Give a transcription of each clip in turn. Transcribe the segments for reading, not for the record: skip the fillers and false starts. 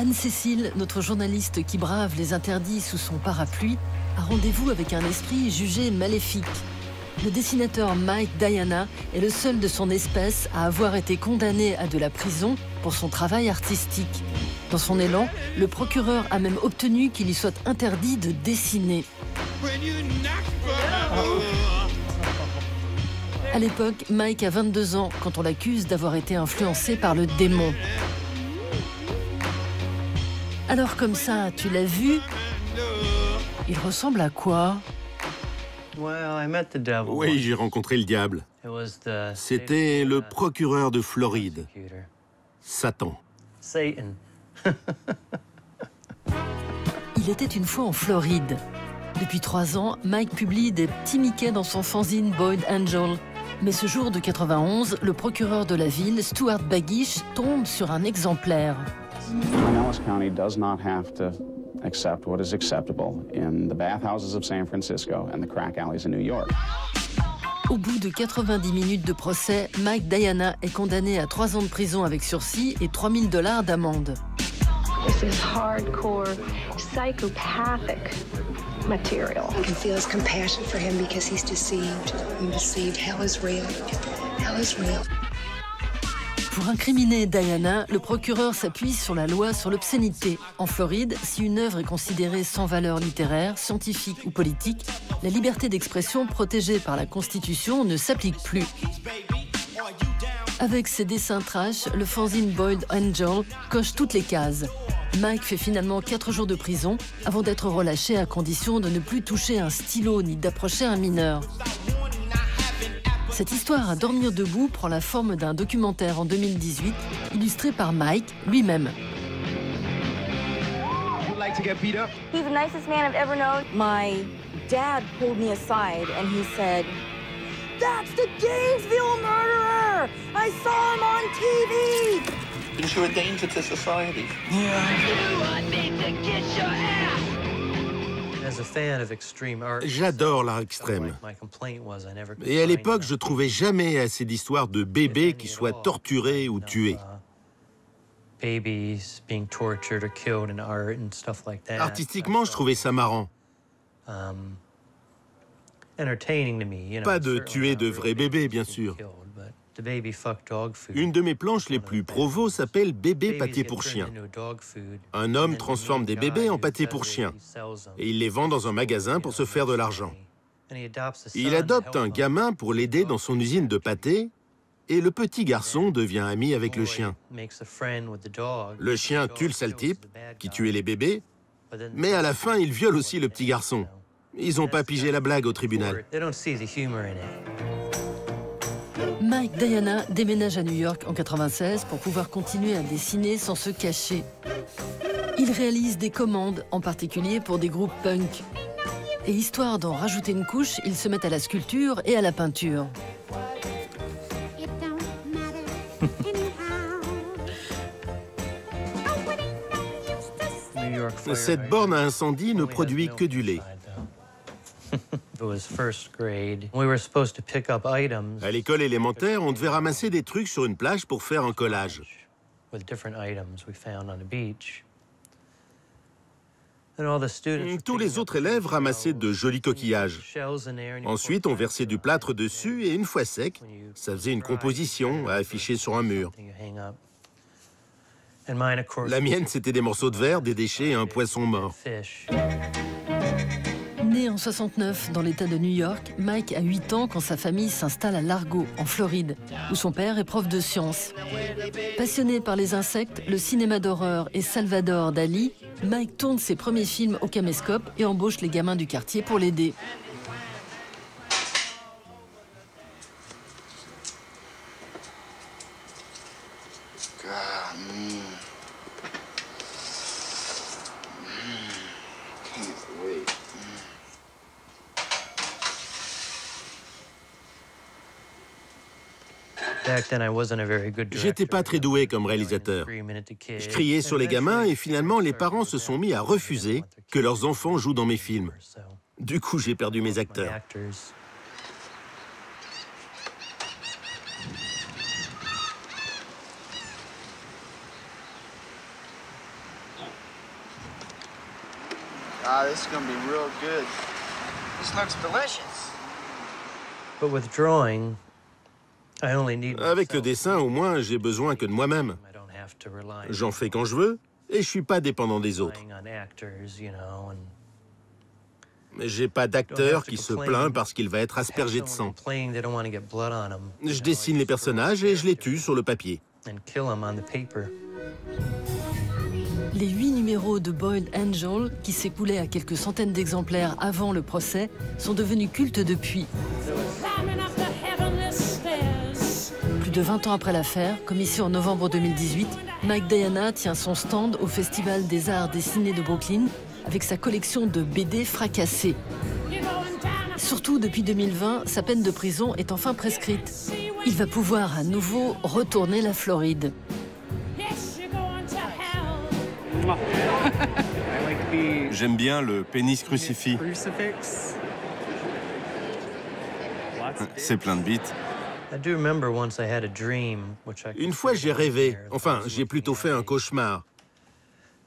Anne-Cécile, notre journaliste qui brave les interdits sous son parapluie, a rendez-vous avec un esprit jugé maléfique. Le dessinateur Mike Diana est le seul de son espèce à avoir été condamné à de la prison pour son travail artistique. Dans son élan, le procureur a même obtenu qu'il lui soit interdit de dessiner. À l'époque, Mike a 22 ans quand on l'accuse d'avoir été influencé par le démon. Alors comme ça, tu l'as vu? Il ressemble à quoi? Oui, j'ai rencontré le diable. C'était le procureur de Floride, Satan. Il était une fois en Floride. Depuis 3 ans, Mike publie des petits Mickey dans son fanzine Boyd Angel. Mais ce jour de 91, le procureur de la ville, Stuart Baggish, tombe sur un exemplaire. Pinellas County does not have to accept what is acceptable in the bathhouses of San Francisco and the crack alleys in New York. Au bout de 90 minutes de procès, Mike Diana est condamné à 3 ans de prison avec sursis et $3000 d'amende. This is hardcore, psychopathic material. I can feel his compassion for him because he's deceived. I'm deceived. Hell is real. Hell is real. Pour incriminer Diana, le procureur s'appuie sur la loi sur l'obscénité. En Floride, si une œuvre est considérée sans valeur littéraire, scientifique ou politique, la liberté d'expression protégée par la Constitution ne s'applique plus. Avec ses dessins trash, le fanzine Boyd Angel coche toutes les cases. Mike fait finalement 4 jours de prison avant d'être relâché à condition de ne plus toucher un stylo ni d'approcher un mineur. Cette histoire à dormir debout prend la forme d'un documentaire en 2018, illustré par Mike lui-même. He's the nicest man I've ever known. My dad pulled me aside and he said, "That's the Gainesville murderer! I saw him on TV!" Because you're a danger to society. J'adore l'art extrême. Et à l'époque, je trouvais jamais assez d'histoires de bébés qui soient torturés ou tués. Artistiquement, je trouvais ça marrant. Pas de tuer de vrais bébés, bien sûr. Une de mes planches les plus provos s'appelle Bébé pâté pour chien. Un homme transforme des bébés en pâté pour chien et il les vend dans un magasin pour se faire de l'argent. Il adopte un gamin pour l'aider dans son usine de pâté et le petit garçon devient ami avec le chien. Le chien tue le sale type qui tuait les bébés, mais à la fin, il viole aussi le petit garçon. Ils n'ont pas pigé la blague au tribunal. Mike Diana déménage à New York en 96 pour pouvoir continuer à dessiner sans se cacher. Il réalise des commandes, en particulier pour des groupes punk. Et histoire d'en rajouter une couche, il se met à la sculpture et à la peinture. Cette borne à incendie ne produit que du lait. À l'école élémentaire, on devait ramasser des trucs sur une plage pour faire un collage. Tous les autres élèves ramassaient de jolis coquillages. Ensuite, on versait du plâtre dessus et une fois sec, ça faisait une composition à afficher sur un mur. La mienne, c'était des morceaux de verre, des déchets et un poisson mort. Né en 69 dans l'État de New York, Mike a 8 ans quand sa famille s'installe à Largo, en Floride, où son père est prof de sciences. Passionné par les insectes, le cinéma d'horreur et Salvador Dali, Mike tourne ses premiers films au caméscope et embauche les gamins du quartier pour l'aider. J'étais pas très doué comme réalisateur. Je criais sur les gamins et finalement les parents se sont mis à refuser que leurs enfants jouent dans mes films. Du coup, j'ai perdu mes acteurs. Ah, this is gonna be real good. This looks delicious. But with drawing, I only need Avec le dessin, au moins, j'ai besoin que de moi-même. J'en fais quand je veux, et je suis pas dépendant des autres. J'ai pas d'acteur qui se plaint parce qu'il va être aspergé de sang. Je dessine les personnages et je les tue sur le papier. Les 8 numéros de Boiled Angel, qui s'écoulaient à quelques centaines d'exemplaires avant le procès, sont devenus cultes depuis. Plus de 20 ans après l'affaire, comme ici en novembre 2018, Mike Diana tient son stand au Festival des Arts Dessinés de Brooklyn avec sa collection de BD fracassées. Surtout depuis 2020, sa peine de prison est enfin prescrite. Il va pouvoir à nouveau retourner la Floride. J'aime bien le pénis crucifix. C'est plein de bites. Une fois, j'ai rêvé, enfin, j'ai plutôt fait un cauchemar,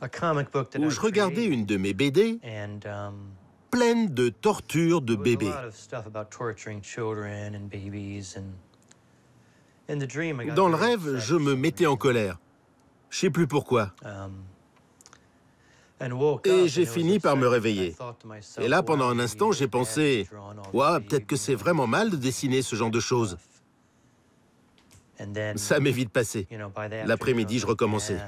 où je regardais une de mes BD pleine de tortures de bébés. Dans le rêve, je me mettais en colère. Je sais plus pourquoi. Et j'ai fini par me réveiller. Et là, pendant un instant, j'ai pensé, ouais, peut-être que c'est vraiment mal de dessiner ce genre de choses. Ça m'est vite passé. L'après-midi, je recommençais.